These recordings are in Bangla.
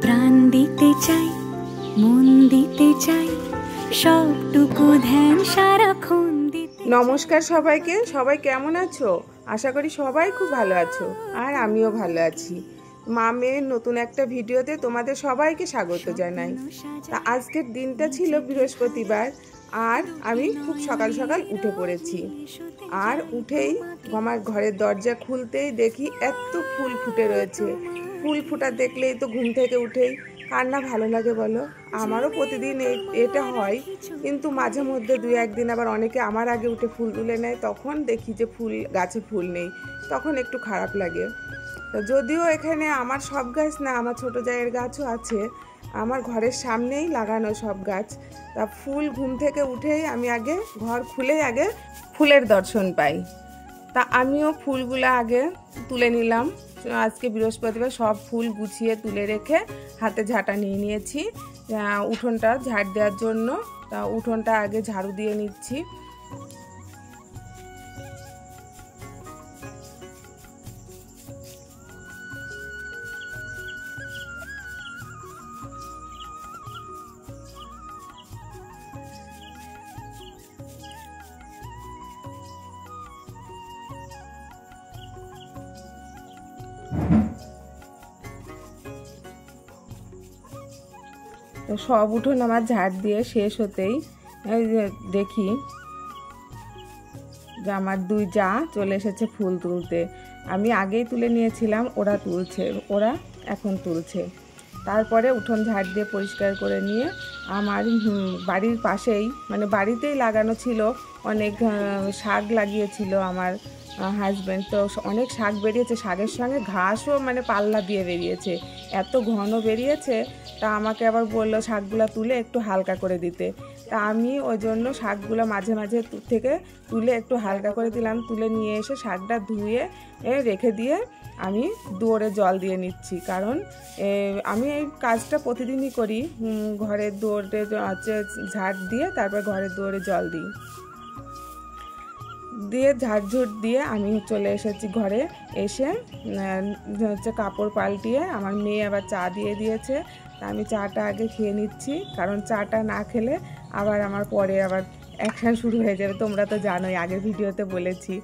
প্রাণ দিতে চাই, মন দিতে চাই, সবটুকু ধ্যান সারাক্ষণ দিতে। নমস্কার সবাইকে। সবাই কেমন আছো? আশা করি সবাই খুব ভালো আছো, আর আমিও ভালো আছি। মা মেয়ের নতুন একটা ভিডিওতে তোমাদের সবাইকে স্বাগত জানাই। তা আজকের দিনটা ছিল বৃহস্পতিবার, আর আমি খুব সকাল সকাল উঠে পড়েছি। আর উঠেই আমার ঘরের দরজা খুলতেই দেখি এত ফুল ফুটে রয়েছে। ফুল ফুটা দেখলেই তো ঘুম থেকে উঠেই কার না ভালো লাগে বলো? আমারও প্রতিদিন এটা হয়, কিন্তু মাঝে মধ্যে দু একদিন আবার অনেকে আমার আগে উঠে ফুল তুলে নেয়, তখন দেখি যে ফুল গাছে ফুল নেই, তখন একটু খারাপ লাগে। যদিও এখানে আমার সব গাছ না, আমার ছোটো জায়ের গাছও আছে, আমার ঘরের সামনেই লাগানো সব গাছ। তা ফুল ঘুম থেকে উঠেই আমি আগে ঘর খুলেই আগে ফুলের দর্শন পাই। তা আমিও ফুলগুলো আগে তুলে নিলাম। আজকে বৃহস্পতিবার সব ফুল গুছিয়ে তুলে রেখে হাতে ঝাঁটা নিয়ে নিয়েছি উঠোনটা ঝাড় দেওয়ার জন্য। তা উঠোনটা আগে ঝাড়ু দিয়ে নিচ্ছি। তো সব উঠোন আমার ঝাড় দিয়ে শেষ হতেই দেখি যে আমার দুই জা চলে এসেছে ফুল তুলতে। আমি আগেই তুলে নিয়েছিলাম, ওরা এখন তুলছে। তারপরে উঠোন ঝাড় দিয়ে পরিষ্কার করে নিয়ে আমার বাড়ির পাশেই, মানে বাড়িতেই লাগানো ছিল, অনেক শাক লাগিয়েছিল আমার হাজব্যান্ড। তো অনেক শাক বেরিয়েছে, শাকের সঙ্গে ঘাসও মানে পাল্লা দিয়ে বেরিয়েছে, এত ঘন বেরিয়েছে। তা আমাকে আবার বললো শাকগুলো তুলে একটু হালকা করে দিতে। তা আমি ওই জন্য শাকগুলো মাঝে মাঝে থেকে তুলে একটু হালকা করে দিলাম। তুলে নিয়ে এসে শাকটা ধুয়ে রেখে দিয়ে আমি দুয়ারে জল দিয়ে নিচ্ছি, কারণ আমি এই কাজটা প্রতিদিনই করি। ঘরের দুয়ারে হচ্ছে ঝাড় দিয়ে তারপর ঘরের দুয়ারে জল দিই, দিয়ে ঝাড়ঝুট দিয়ে আমি চলে এসেছি ঘরে। এসে হচ্ছে কাপড় পাল্টিয়ে আমার মেয়ে আবার চা দিয়ে দিয়েছে। তা আমি চাটা আগে খেয়ে নিচ্ছি, কারণ চাটা না খেলে আবার আমার পরে আবার অ্যাকশান শুরু হয়ে যাবে। তোমরা তো জানোই, আগের ভিডিওতে বলেছি।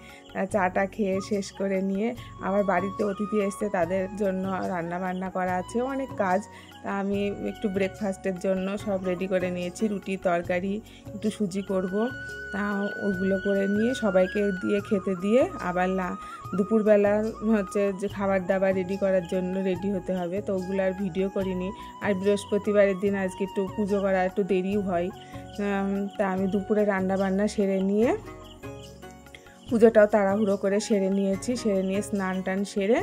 চাটা খেয়ে শেষ করে নিয়ে আবার বাড়িতে অতিথি এসছে, তাদের জন্য রান্না বান্না করা আছে, অনেক কাজ। তা আমি একটু ব্রেকফাস্টের জন্য সব রেডি করে নিয়েছি, রুটি তরকারি, একটু সুজি করব। তা ওগুলো করে নিয়ে সবাইকে দিয়ে খেতে দিয়ে আবার দুপুরবেলা হচ্ছে যে খাবার দাবার রেডি করার জন্য রেডি হতে হবে। তো ওগুলো আর ভিডিও করিনি। আর বৃহস্পতিবারের দিন আজকে একটু পুজো করা একটু দেরিও হয়। তা আমি দুপুরে রান্না বান্না সেরে নিয়ে পুজোটাও তাড়াহুড়ো করে সেরে নিয়েছি। সেরে নিয়ে স্নান টান সেরে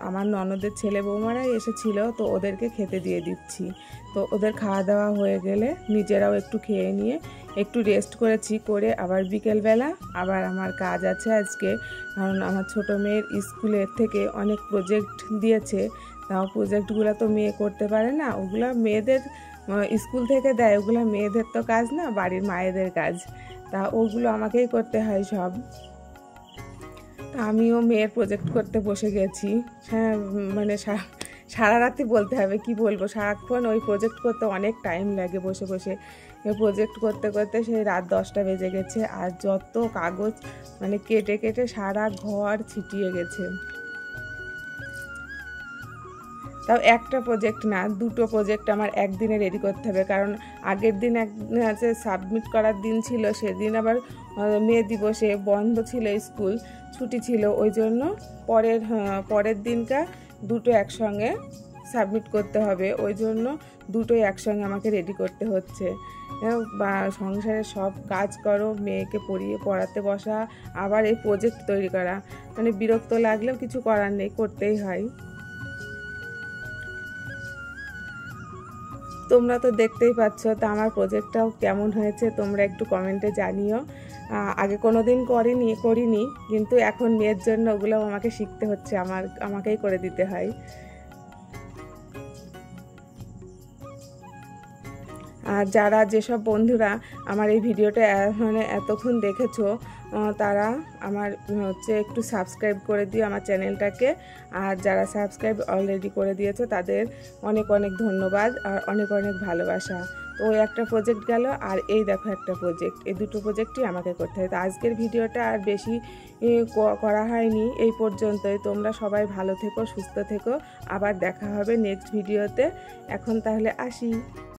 আমার ননদের ছেলে বৌমারাই এসেছিল, তো ওদেরকে খেতে দিয়ে দিচ্ছি। তো ওদের খাওয়া দাওয়া হয়ে গেলে নিজেরাও একটু খেয়ে নিয়ে একটু রেস্ট করেছি। করে আবার বিকেলবেলা আবার আমার কাজ আছে আজকে, কারণ আমার ছোটো মেয়ের স্কুলের থেকে অনেক প্রজেক্ট দিয়েছে। তাও প্রজেক্টগুলো তো মেয়ে করতে পারে না, ওগুলো মেয়েদের স্কুল থেকে দেয়, ওগুলো মেয়েদের তো কাজ না, বাড়ির মায়েদের কাজ। তা ওগুলো আমাকেই করতে হয় সব। তা আমিও মেয়ের প্রজেক্ট করতে বসে গেছি। হ্যাঁ, মানে সারা রাতি বলতে হবে, কি বলবো, সারাক্ষণ ওই প্রজেক্ট করতে অনেক টাইম লাগে। বসে বসে প্রজেক্ট করতে করতে সেই রাত 10টা বেজে গেছে। আর যত কাগজ মানে কেটে কেটে সারা ঘর ছিটিয়ে গেছে। তাও একটা প্রজেক্ট না, দুটো প্রজেক্ট আমার একদিনে রেডি করতে হবে, কারণ আগের দিন আছে সাবমিট করার দিন ছিল, সেদিন আবার মে দিবসে বন্ধ ছিল, স্কুল ছুটি ছিল, ওই জন্য পরের দিনকার দুটো একসঙ্গে সাবমিট করতে হবে। ওই জন্য দুটোই একসঙ্গে আমাকে রেডি করতে হচ্ছে। বা সংসারের সব কাজ করো, মেয়েকে পড়াতে বসা, আবার এই প্রজেক্ট তৈরি করা, মানে বিরক্ত লাগলেও কিছু করার নেই, করতেই হয়। তোমরা তো দেখতেই পাচ্ছ। তা আমার প্রজেক্টটাও কেমন হয়েছে তোমরা একটু কমেন্টে জানিও। আগে কোনো দিন করিনি, কিন্তু এখন মেয়ের জন্য ওগুলো আমাকে শিখতে হচ্ছে, আমাকেই করে দিতে হয়। আর যেসব বন্ধুরা আমার এই ভিডিওটা মানে এতক্ষণ দেখেছো, তারা আমার হচ্ছে একটু সাবস্ক্রাইব করে দিও আমার চ্যানেলটাকে। আর যারা সাবস্ক্রাইব অলরেডি করে দিয়েছে তাদের অনেক অনেক ধন্যবাদ আর অনেক অনেক ভালোবাসা। তো ওই একটা প্রজেক্ট গেল, আর এই দেখো একটা প্রজেক্ট, এই দুটো প্রজেক্টই আমাকে করতে হয়। তো আজকের ভিডিওটা আর বেশি করা হয়নি, এই পর্যন্তই। তোমরা সবাই ভালো থেকো, সুস্থ থেকো, আবার দেখা হবে নেক্সট ভিডিওতে। এখন তাহলে আসি।